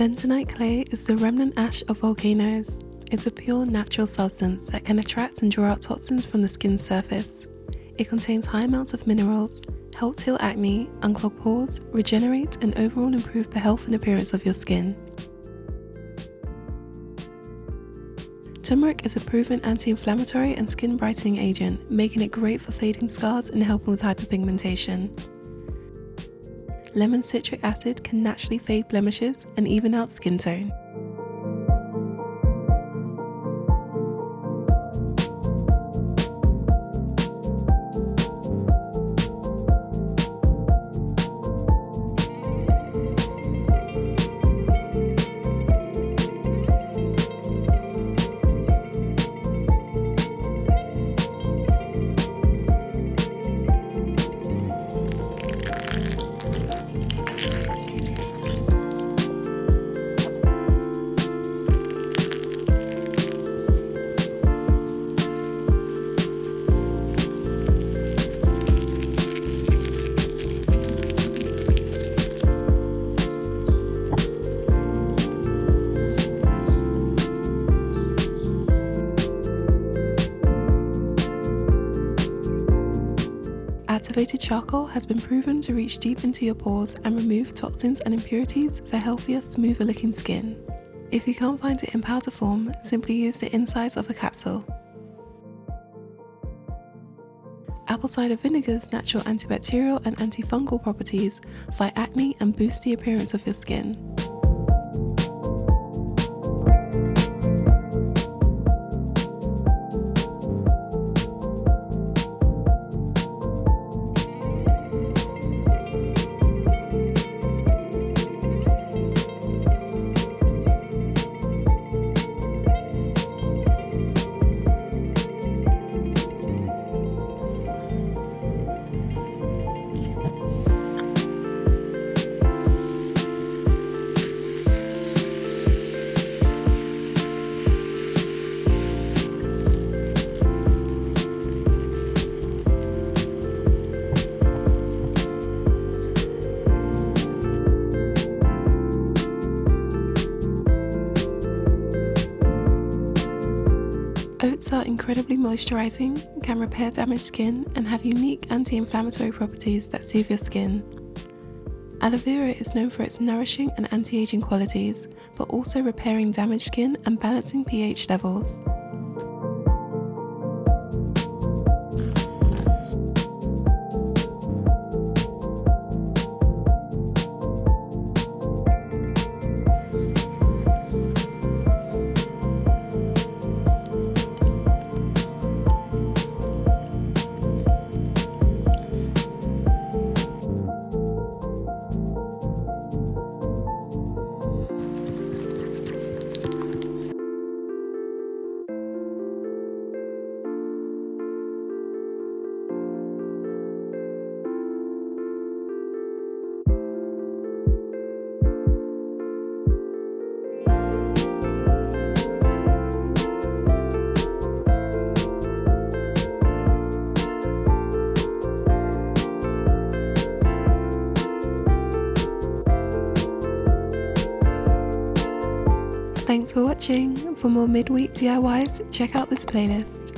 Bentonite clay is the remnant ash of volcanoes. It's a pure natural substance that can attract and draw out toxins from the skin's surface. It contains high amounts of minerals, helps heal acne, unclog pores, regenerate, and overall improve the health and appearance of your skin. Turmeric is a proven anti-inflammatory and skin brightening agent, making it great for fading scars and helping with hyperpigmentation. Lemon citric acid can naturally fade blemishes and even out skin tone. Activated charcoal has been proven to reach deep into your pores and remove toxins and impurities for healthier, smoother looking skin. If you can't find it in powder form, simply use the insides of a capsule. Apple cider vinegar's natural antibacterial and antifungal properties fight acne and boost the appearance of your skin. Oats are incredibly moisturizing, can repair damaged skin, and have unique anti-inflammatory properties that soothe your skin. Aloe Vera is known for its nourishing and anti-aging qualities, but also repairing damaged skin and balancing pH levels. Thanks for watching. For more midweek DIYs, check out this playlist.